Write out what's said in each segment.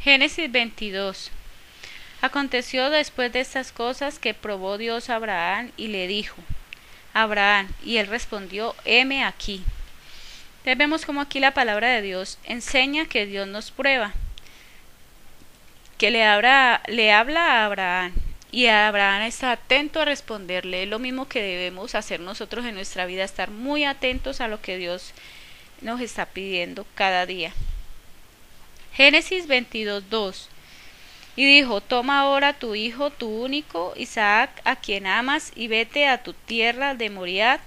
Génesis 22. Aconteció después de estas cosas que probó Dios a Abraham y le dijo: Abraham, y él respondió: heme aquí. Entonces vemos como aquí la palabra de Dios enseña que Dios nos prueba, que le habla a Abraham, y Abraham está atento a responderle. Es lo mismo que debemos hacer nosotros en nuestra vida, estar muy atentos a lo que Dios nos está pidiendo cada día. Génesis 22:2. Y dijo: toma ahora tu hijo, tu único, Isaac, a quien amas, y vete a tu tierra de Moriah,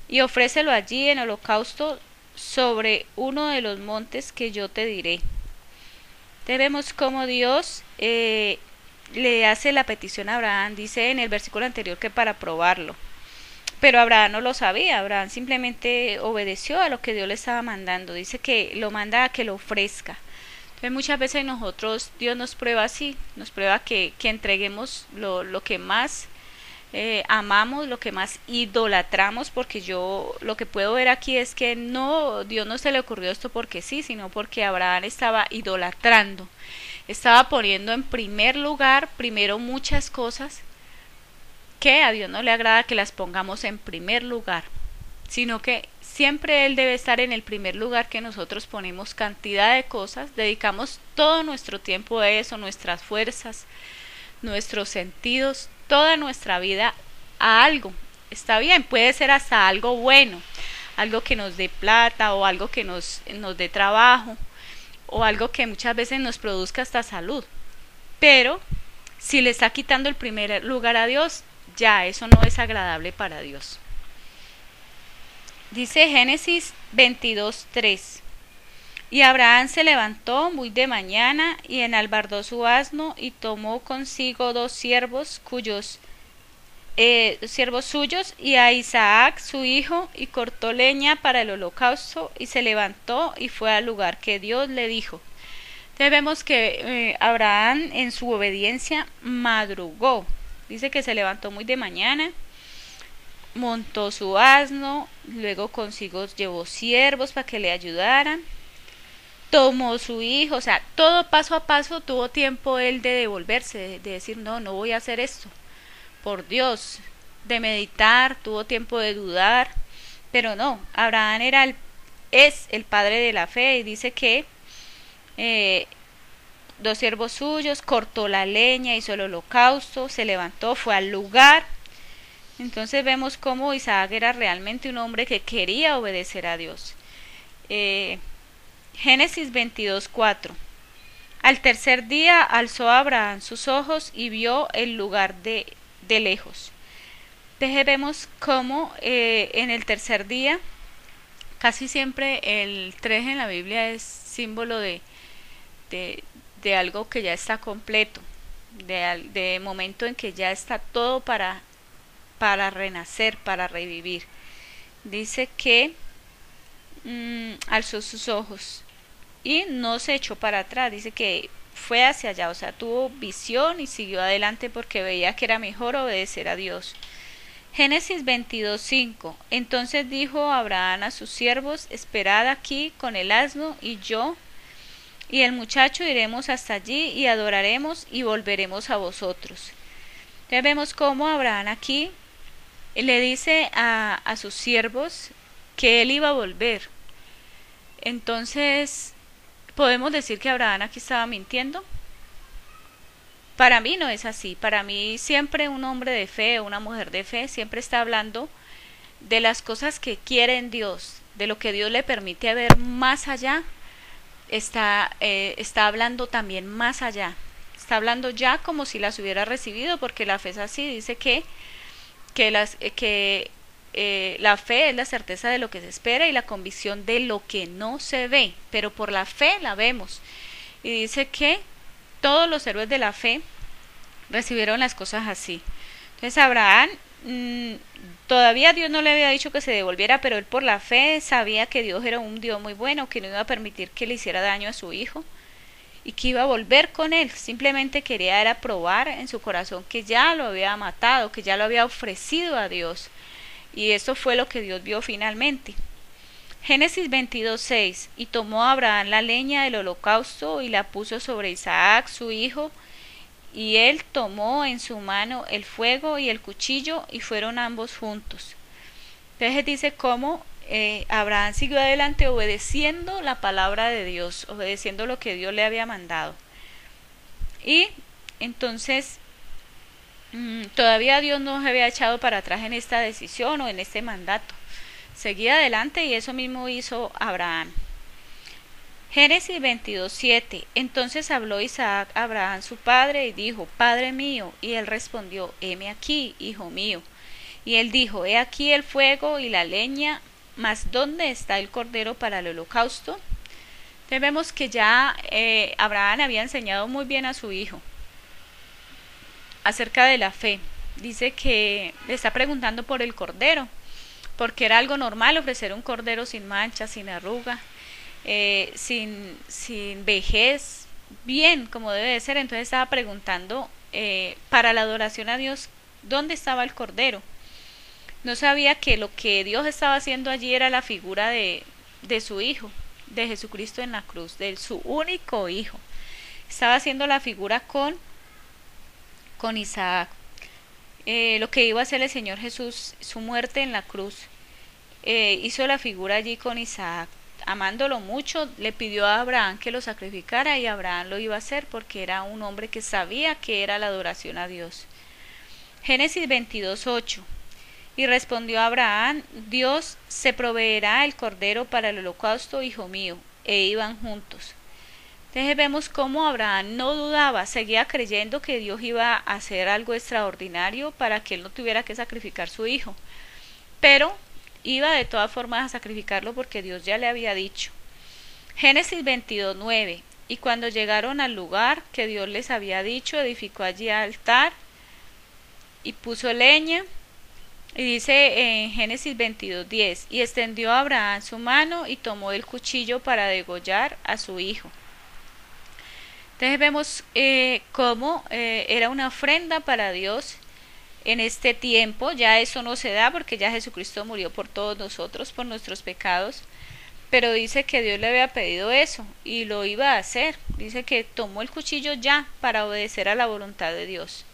y ofrécelo allí en holocausto sobre uno de los montes que yo te diré. Entonces vemos cómo Dios le hace la petición a Abraham. Dice en el versículo anterior que para probarlo, pero Abraham no lo sabía. Abraham simplemente obedeció a lo que Dios le estaba mandando. Dice que lo manda a que lo ofrezca. Entonces muchas veces nosotros, Dios nos prueba así, nos prueba que entreguemos lo que más amamos, lo que más idolatramos, porque yo lo que puedo ver aquí es que no, Dios no se le ocurrió esto porque sí, sino porque Abraham estaba idolatrando, estaba poniendo en primer lugar primero muchas cosas que a Dios no le agrada que las pongamos en primer lugar, sino que siempre Él debe estar en el primer lugar, que nosotros ponemos cantidad de cosas, dedicamos todo nuestro tiempo a eso, nuestras fuerzas, nuestros sentidos, toda nuestra vida a algo. Está bien, puede ser hasta algo bueno, algo que nos dé plata, o algo que nos dé trabajo, o algo que muchas veces nos produzca hasta salud, pero si le está quitando el primer lugar a Dios, ya eso no es agradable para Dios. Dice Génesis 22:3. Y Abraham se levantó muy de mañana, y enalbardó su asno, y tomó consigo 2 siervos siervos suyos, y a Isaac su hijo, y cortó leña para el holocausto, y se levantó y fue al lugar que Dios le dijo. Entonces vemos que Abraham en su obediencia madrugó. Dice que se levantó muy de mañana, montó su asno, luego consigo llevó siervos para que le ayudaran, tomó su hijo, o sea, todo paso a paso. Tuvo tiempo él de devolverse, de decir no voy a hacer esto, por Dios, de meditar, tuvo tiempo de dudar, pero no, Abraham es el padre de la fe, y dice que 2 siervos suyos, cortó la leña, hizo el holocausto, se levantó, fue al lugar. Entonces vemos cómo Isaac era realmente un hombre que quería obedecer a Dios. Génesis 22:4. Al tercer día alzó Abraham sus ojos y vio el lugar de lejos. Entonces vemos cómo en el tercer día, casi siempre el 3 en la Biblia es símbolo de algo que ya está completo, de momento en que ya está todo para renacer, para revivir. Dice que alzó sus ojos y no se echó para atrás. Dice que fue hacia allá, o sea, tuvo visión y siguió adelante porque veía que era mejor obedecer a Dios. Génesis 22:5. Entonces dijo Abraham a sus siervos: esperad aquí con el asno, y yo y el muchacho iremos hasta allí y adoraremos y volveremos a vosotros. Entonces vemos cómo Abraham aquí le dice a sus siervos que él iba a volver. Entonces, ¿podemos decir que Abraham aquí estaba mintiendo? Para mí no es así. Para mí siempre un hombre de fe, una mujer de fe, siempre está hablando de las cosas que quiere en Dios, de lo que Dios le permite ver más allá. Está hablando también más allá. Está hablando ya como si las hubiera recibido, porque la fe es así. Dice que la fe es la certeza de lo que se espera y la convicción de lo que no se ve, pero por la fe la vemos. Y dice que todos los héroes de la fe recibieron las cosas así. Entonces Abraham, todavía Dios no le había dicho que se devolviera, pero él por la fe sabía que Dios era un Dios muy bueno, que no iba a permitir que le hiciera daño a su hijo, y que iba a volver con él. Simplemente quería era probar en su corazón que ya lo había matado, que ya lo había ofrecido a Dios, y eso fue lo que Dios vio finalmente. Génesis 22:6. Y tomó Abraham la leña del holocausto y la puso sobre Isaac su hijo, y él tomó en su mano el fuego y el cuchillo, y fueron ambos juntos. Entonces dice cómo Abraham siguió adelante obedeciendo la palabra de Dios, obedeciendo lo que Dios le había mandado. Y entonces todavía Dios no se había echado para atrás en esta decisión o en este mandato. Seguía adelante y eso mismo hizo Abraham. Génesis 22:7. Entonces habló Isaac a Abraham su padre y dijo: Padre mío. Y él respondió: Heme aquí, hijo mío. Y él dijo: He aquí el fuego y la leña, mas ¿dónde está el cordero para el holocausto? Entonces vemos que ya Abraham había enseñado muy bien a su hijo acerca de la fe. Dice que le está preguntando por el cordero, porque era algo normal ofrecer un cordero sin mancha, sin arruga, sin vejez, bien como debe de ser. Entonces estaba preguntando para la adoración a Dios, ¿dónde estaba el cordero? No sabía que lo que Dios estaba haciendo allí era la figura de su hijo, de Jesucristo en la cruz, de su único hijo. Estaba haciendo la figura con Isaac. Lo que iba a hacer el Señor Jesús, su muerte en la cruz, hizo la figura allí con Isaac. Amándolo mucho, le pidió a Abraham que lo sacrificara, y Abraham lo iba a hacer porque era un hombre que sabía que era la adoración a Dios. Génesis 22:8. Y respondió Abraham: Dios se proveerá el cordero para el holocausto, hijo mío. E iban juntos. Entonces vemos cómo Abraham no dudaba, seguía creyendo que Dios iba a hacer algo extraordinario para que él no tuviera que sacrificar su hijo. Pero iba de todas formas a sacrificarlo porque Dios ya le había dicho. Génesis 22:9. Y cuando llegaron al lugar que Dios les había dicho, edificó allí altar y puso leña. Y dice en Génesis 22:10, y extendió a Abraham su mano y tomó el cuchillo para degollar a su hijo. Entonces vemos cómo era una ofrenda para Dios en este tiempo. Ya eso no se da porque ya Jesucristo murió por todos nosotros, por nuestros pecados. Pero dice que Dios le había pedido eso y lo iba a hacer. Dice que tomó el cuchillo ya para obedecer a la voluntad de Dios.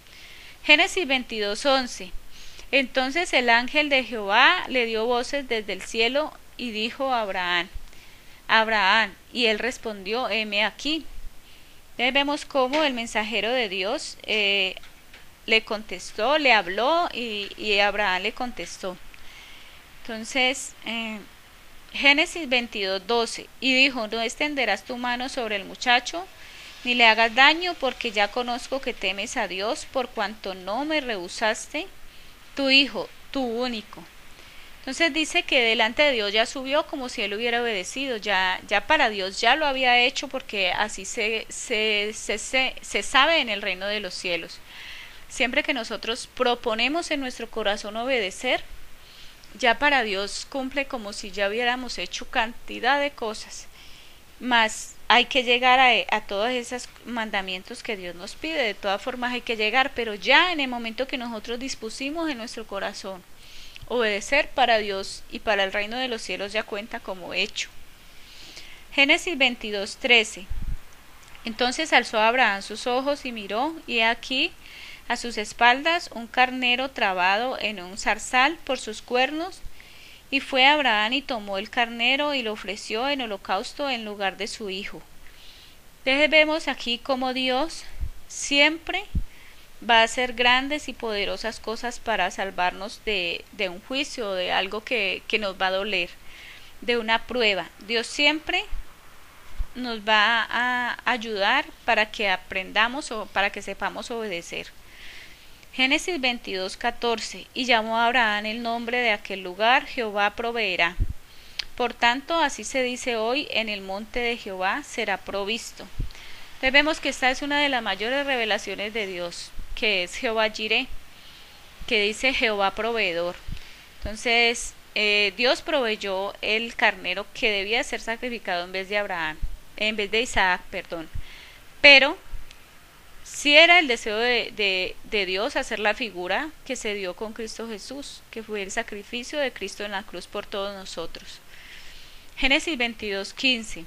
Génesis 22:11. Entonces el ángel de Jehová le dio voces desde el cielo y dijo a Abraham: Abraham. Y él respondió: heme aquí. Entonces vemos cómo el mensajero de Dios le contestó, le habló y Abraham le contestó. Entonces Génesis 22:12. Y dijo: no extenderás tu mano sobre el muchacho, ni le hagas daño, porque ya conozco que temes a Dios, por cuanto no me rehusaste tu hijo, tu único. Entonces dice que delante de Dios ya subió como si él hubiera obedecido, ya para Dios ya lo había hecho, porque así se sabe en el reino de los cielos. Siempre que nosotros proponemos en nuestro corazón obedecer, ya para Dios cumple como si ya hubiéramos hecho cantidad de cosas. Mas hay que llegar a todos esos mandamientos que Dios nos pide. De todas formas hay que llegar, pero ya en el momento que nosotros dispusimos en nuestro corazón obedecer, para Dios y para el reino de los cielos ya cuenta como hecho. Génesis 22:13. Entonces alzó Abraham sus ojos y miró, y he aquí a sus espaldas un carnero trabado en un zarzal por sus cuernos. Y fue Abraham y tomó el carnero y lo ofreció en holocausto en lugar de su hijo. Entonces vemos aquí cómo Dios siempre va a hacer grandes y poderosas cosas para salvarnos de un juicio, de algo que nos va a doler, de una prueba. Dios siempre nos va a ayudar para que aprendamos o para que sepamos obedecer. Génesis 22:14. Y llamó a Abraham el nombre de aquel lugar: Jehová proveerá. Por tanto, así se dice hoy: en el monte de Jehová será provisto. Entonces vemos que esta es una de las mayores revelaciones de Dios, que es Jehová Jireh, que dice Jehová proveedor. Entonces Dios proveyó el carnero que debía ser sacrificado en vez de Isaac, perdón. Pero sí era el deseo de Dios hacer la figura que se dio con Cristo Jesús, que fue el sacrificio de Cristo en la cruz por todos nosotros. Génesis 22:15.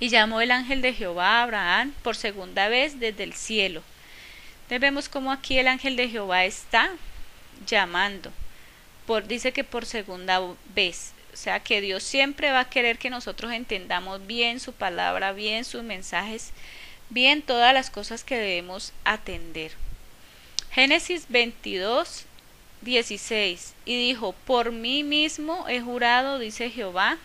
Y llamó el ángel de Jehová a Abraham por segunda vez desde el cielo. Entonces vemos como aquí el ángel de Jehová está llamando. Dice que por segunda vez. O sea que Dios siempre va a querer que nosotros entendamos bien su palabra, bien sus mensajes, bien todas las cosas que debemos atender. Génesis 22:16. Y dijo, por mí mismo he jurado, dice Jehová,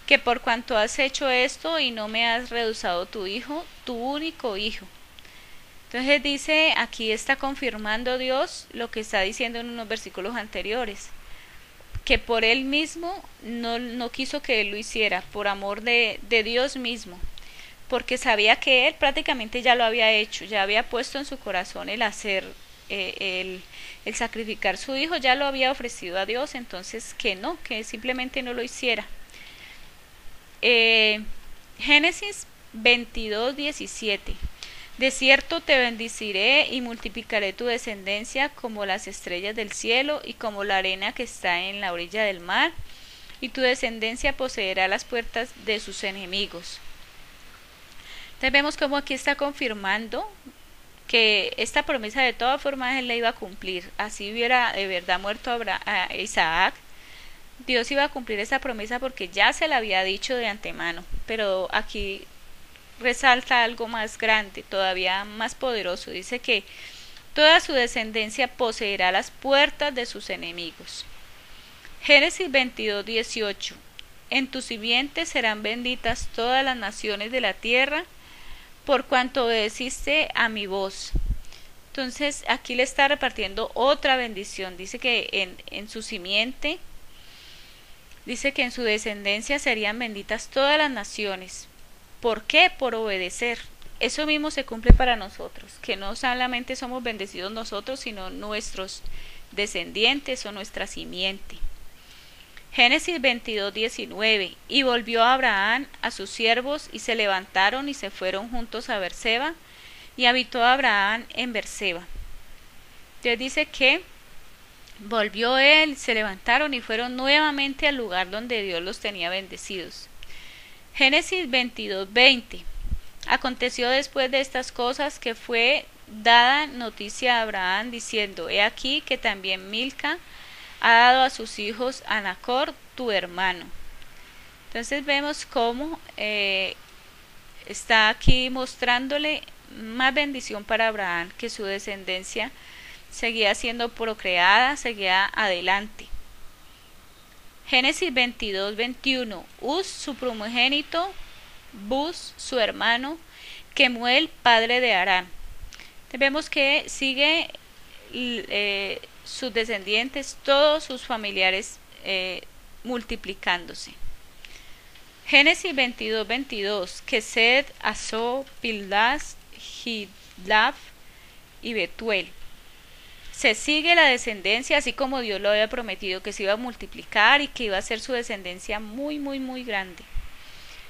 que por cuanto has hecho esto y no me has rehusado tu hijo, tu único hijo. Entonces dice, aquí está confirmando Dios lo que está diciendo en unos versículos anteriores, que por él mismo no quiso que él lo hiciera, por amor de Dios mismo, porque sabía que él prácticamente ya lo había hecho, ya había puesto en su corazón el hacer, el sacrificar su hijo, ya lo había ofrecido a Dios, entonces que simplemente no lo hiciera. Génesis 22:17. De cierto te bendeciré y multiplicaré tu descendencia como las estrellas del cielo y como la arena que está en la orilla del mar, y tu descendencia poseerá las puertas de sus enemigos. Entonces vemos como aquí está confirmando que esta promesa de todas formas él la iba a cumplir. Así hubiera de verdad muerto a Isaac, Dios iba a cumplir esa promesa porque ya se la había dicho de antemano, pero aquí resalta algo más grande, todavía más poderoso. Dice que toda su descendencia poseerá las puertas de sus enemigos. Génesis 22:18. En tu simiente serán benditas todas las naciones de la tierra, por cuanto obedeciste a mi voz. Entonces aquí le está repartiendo otra bendición. Dice que en su simiente, dice que en su descendencia serían benditas todas las naciones. ¿Por qué? Por obedecer. Eso mismo se cumple para nosotros, que no solamente somos bendecidos nosotros, sino nuestros descendientes o nuestra simiente. Génesis 22:19. Y volvió Abraham a sus siervos y se levantaron y se fueron juntos a Berseba, y habitó Abraham en Berseba. Entonces dice que volvió él, se levantaron y fueron nuevamente al lugar donde Dios los tenía bendecidos. Génesis 22:20. Aconteció después de estas cosas que fue dada noticia a Abraham diciendo, he aquí que también Milca ha dado a sus hijos a Nachor tu hermano. Entonces vemos cómo está aquí mostrándole más bendición para Abraham, que su descendencia seguía siendo procreada, seguía adelante. Génesis 22:21. Uz su primogénito, Buz su hermano, Kemuel padre de Aram. Vemos que sigue sus descendientes, todos sus familiares multiplicándose. Génesis 22:22. Kesed, Aso, Pildas, Hidlaf y Betuel. Se sigue la descendencia, así como Dios lo había prometido, que se iba a multiplicar y que iba a ser su descendencia muy, muy, muy grande.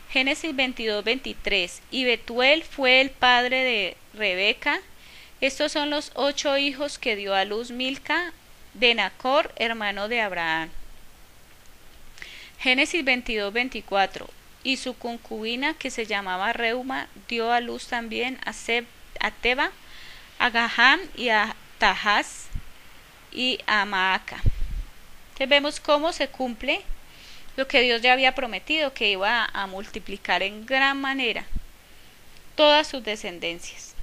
Génesis 22:23. Y Betuel fue el padre de Rebeca. Estos son los 8 hijos que dio a luz Milca de Nachor, hermano de Abraham. Génesis 22:24. Y su concubina, que se llamaba Reuma, dio a luz también a Teba, a Gaham y a Tahaz y a Maaca. Entonces vemos cómo se cumple lo que Dios ya había prometido, que iba a multiplicar en gran manera todas sus descendencias.